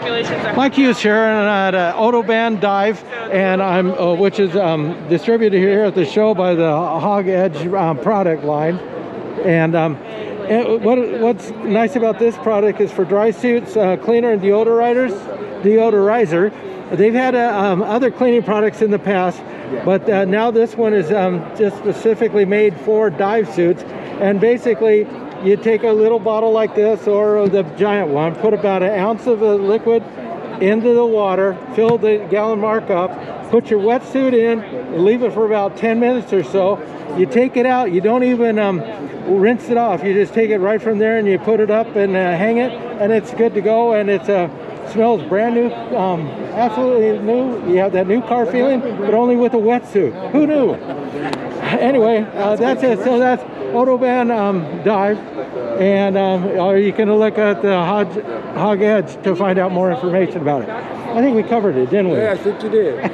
populations are. Mike Hughes here at OdoBan Dive, and I'm which is distributed here at the show by the Hog Edge product line. And what's nice about this product is for dry suits, cleaner and deodorizer. They've had other cleaning products in the past, but now this one is just specifically made for dive suits. And basically, you take a little bottle like this or the giant one, put about an ounce of the liquid into the water, fill the gallon mark up, put your wetsuit in, leave it for about 10 minutes or so. You take it out, you don't even rinse it off. You just take it right from there and you put it up and hang it, and it's good to go. And it smells brand new, absolutely new. You have that new car feeling, but only with a wetsuit. Who knew? Anyway, that's it. So that's OdoBan Dive, and or you can look at the Hog Edge to find out more information about it. I think we covered it, didn't we? Yeah, I think you did.